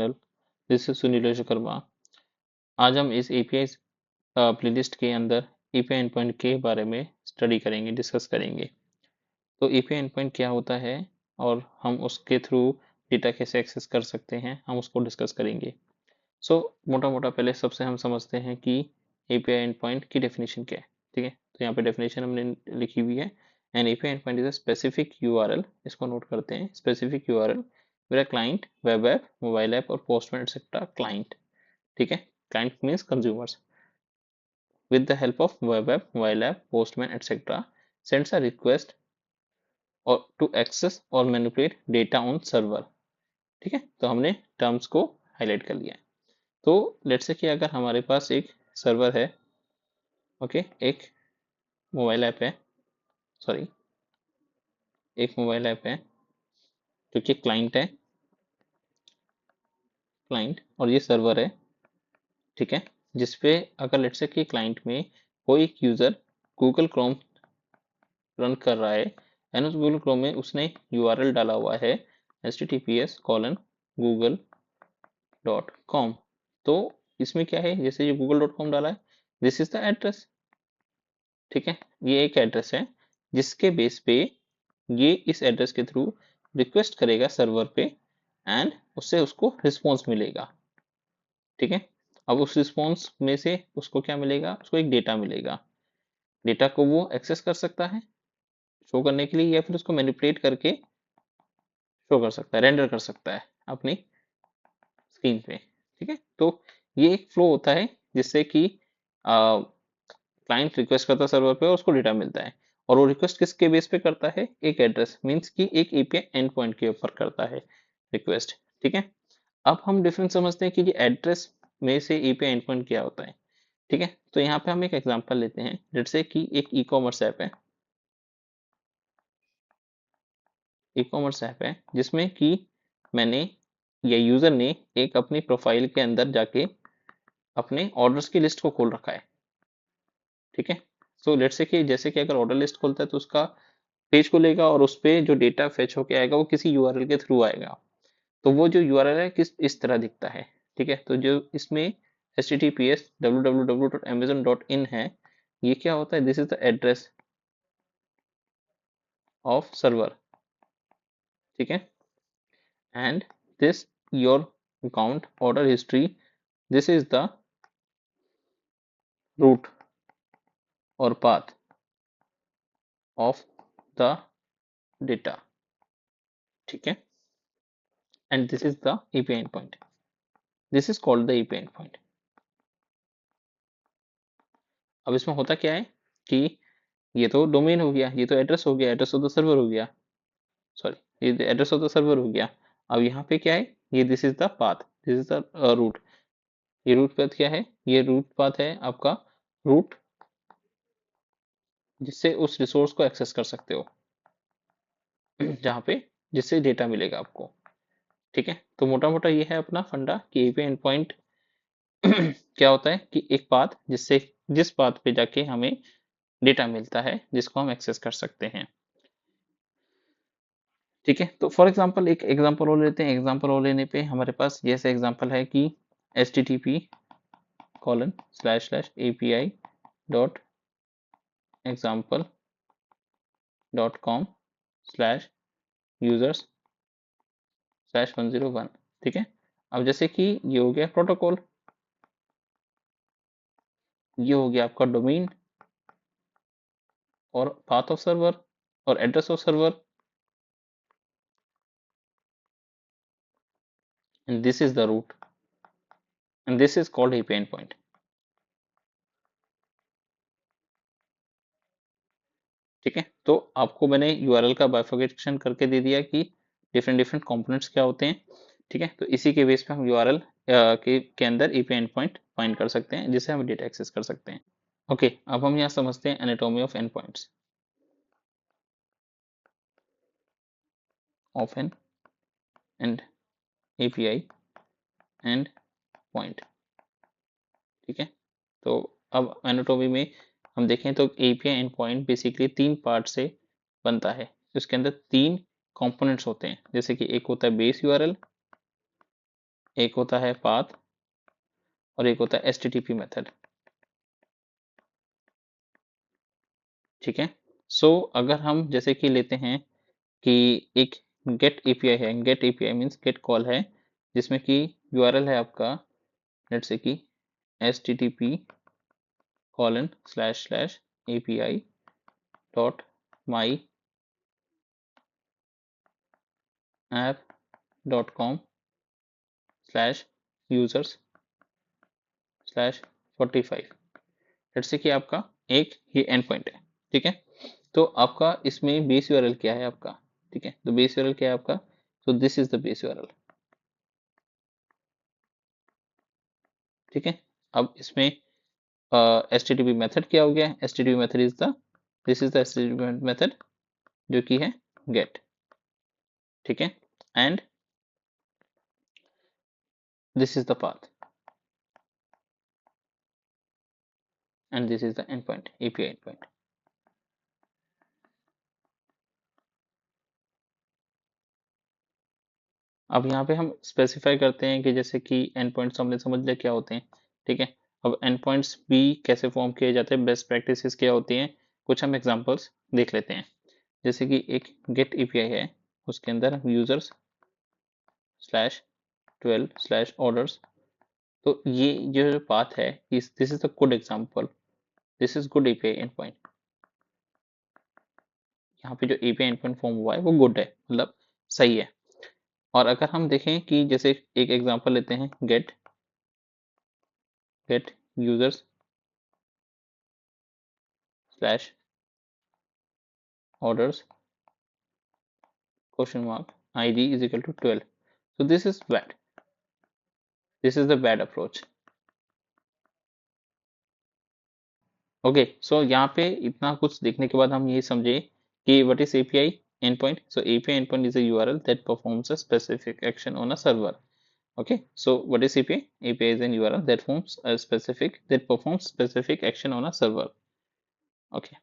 This is Sunil Vishwakarma. आज हम इस एपीआई प्लेलिस्ट के अंदर एपीआई एंडपॉइंट के बारे में स्टडी करेंगे, डिस्कस करेंगे। तो एपीआई एंडपॉइंट क्या होता है और हम उसके थ्रू डेटा कैसे एक्सेस कर सकते हैं, हम उसको डिस्कस करेंगे। मोटा मोटा पहले सबसे हम समझते हैं कि एपीआई एंडपॉइंट की डेफिनेशन क्या है। ठीक है, तो यहाँ पे डेफिनेशन हमने लिखी हुई है। N API endpoint is a specific URL. इसको नोट करते हैं, specific URL where a client, web app, mobile app और postman etc. client, ठीक है, client means consumers, with the help of web app, mobile app, postman etc. sends a request or to access or manipulate data on server। ठीक है, तो हमने terms को highlight कर लिया है। तो लेट्स से कि अगर हमारे पास एक सर्वर है, ओके, एक मोबाइल ऐप है, सॉरी, एक मोबाइल ऐप है जो कि क्लाइंट है, क्लाइंट, और ये सर्वर है। ठीक है, जिसपे अगर लेट्स से कि क्लाइंट में कोई एक यूजर गूगल क्रोम रन कर रहा है एंड उस गूगल क्रोम में उसने यूआरएल डाला हुआ है https://google.com। तो इसमें क्या है, जैसे ये google.com डाला है, दिस इज द एड्रेस। ठीक है, ये एक एड्रेस है जिसके बेस पे ये इस एड्रेस के थ्रू रिक्वेस्ट करेगा सर्वर पे एंड उससे उसको रिस्पॉन्स मिलेगा। ठीक है, अब उस रिस्पॉन्स में से उसको क्या मिलेगा, उसको एक डेटा मिलेगा। डेटा को वो एक्सेस कर सकता है शो करने के लिए, या फिर उसको मैनिपुलेट करके शो कर सकता है, रेंडर कर सकता है अपनी स्क्रीन पे। ठीक है, तो ये एक फ्लो होता है जिससे कि क्लाइंट रिक्वेस्ट करता है सर्वर पे और उसको डेटा मिलता है। और वो रिक्वेस्ट किसके बेस पे करता है, एक एड्रेस मीन्स कि एक एपीआई एंड पॉइंट के ऊपर करता है रिक्वेस्ट। ठीक है, अब हम डिफरेंस समझते हैं कि ये एड्रेस में से एपीआई एंड पॉइंट क्या होता है। ठीक है, तो यहाँ पे हम एक एग्जांपल लेते हैं, जैसे कि एक ई कॉमर्स ऐप है, ई कॉमर्स ऐप है जिसमें कि मैंने या यूजर ने एक अपनी प्रोफाइल के अंदर जाके अपने ऑर्डर्स की लिस्ट को खोल रखा है। ठीक है, सो लेट्स से कि जैसे कि अगर ऑर्डर लिस्ट खोलता है तो उसका पेज खुलेगा और उस पे जो डेटा फेच होके आएगा वो किसी यूआरएल के थ्रू आएगा। तो वो जो यूआरएल है किस इस तरह दिखता है। ठीक है, तो जो इसमें https www.amazon.in है, ये क्या होता है, this is the address of server. ठीक है, and this your account order history, this is the route और पाथ ऑफ द डेटा। ठीक है, and this is the API endpoint, this is called the API endpoint। अब इसमें होता क्या है कि ये तो डोमेन हो गया, ये तो एड्रेस हो गया, एड्रेस ऑफ द सर्वर हो गया, सॉरी, ये एड्रेस ऑफ द सर्वर हो गया। अब यहाँ पे क्या है, ये this is the path, this is the route. ये रूट पाथ क्या है, ये रूट पाथ है आपका, रूट जिससे उस रिसोर्स को एक्सेस कर सकते हो जहाँ पे जिससे डेटा मिलेगा आपको। ठीक है, तो मोटा मोटा ये है अपना फंडा कि एपीआई एंड पॉइंट क्या होता है कि एक पाथ जिससे जिस पाथ पे जाके हमें डेटा मिलता है जिसको हम एक्सेस कर सकते हैं। ठीक है, तो फॉर एग्जांपल एक एग्जांपल और लेते हैं। एग्जांपल और लेने पे हमारे पास जैसे एग्जांपल है कि http://api dot example dot com slash users slash 101। ठीक है, अब जैसे कि ये हो गया प्रोटोकॉल, ये हो गया आपका डोमेन और पाथ ऑफ सर्वर और address of server, and this is the route and this is called API endpoint। ठीक है, तो आपको मैंने यूआरएल का बाइफर्केशन करके दे दिया कि डिफरेंट डिफरेंट कंपोनेंट्स क्या होते हैं। ठीक है, तो इसी के बेस पे हम यूआरएल के अंदर एपीआई एंडपॉइंट फाइंड कर सकते हैं जिससे हम डेटा एक्सेस कर सकते हैं। ओके, अब हम यहाँ समझते हैं anatomy of endpoints of an and API end point. ठीक है, तो अब एनाटॉमी में हम देखें तो एपीआई एंड पॉइंट बेसिकली तीन पार्ट से बनता है। उसके अंदर तीन कंपोनेंट्स होते हैं, जैसे कि एक होता है बेस यूआरएल, एक होता है पाथ और एक होता है HTTP मेथड। ठीक है, सो अगर हम जैसे कि लेते हैं कि एक गेट एपीआई है, get API means get call है, जिसमें कि यूआरएल है आपका लेट्स से कि http ://api dot my app dot com slash users slash 45। Let's say कि आपका एक ये एंड पॉइंट है। ठीक है, तो आपका इसमें बेस यूआरएल क्या है आपका। ठीक है, तो बेस यूआरएल क्या है आपका, तो this is the base URL. ठीक है, अब इसमें HTTP मेथड क्या हो गया, HTTP method is the this is the HTTP method जो कि है गेट। ठीक है, and this is the path and this is the end point, API end point. अब यहाँ पे हम स्पेसिफाई करते हैं कि जैसे कि एंड पॉइंट्स हमने समझ लिया क्या होते हैं। ठीक है, अब एंड पॉइंट्स भी कैसे फॉर्म किए जाते हैं, बेस्ट प्रैक्टिसेस क्या होती हैं, कुछ हम एग्जांपल्स देख लेते हैं। जैसे कि एक गेट एपीआई है, उसके अंदर यूजर्स स्लैश 12 स्लैश ऑर्डर्स, तो ये जो पाथ है इस this is the good example, this is good API end point. यहाँ पे जो एपीआई एंड पॉइंट फॉर्म हुआ है वो गुड है, मतलब सही है। और अगर हम देखें कि जैसे एक एग्जांपल लेते हैं, get users slash orders question mark id is equal to 12, so this is bad, this is the bad approach। Okay, so यहाँ पे इतना कुछ देखने के बाद हम ये समझे कि what is API endpoint, so API endpoint is a URL that performs a specific action on a server। okay, so what is API, API is an URL that performs specific action on a server। okay।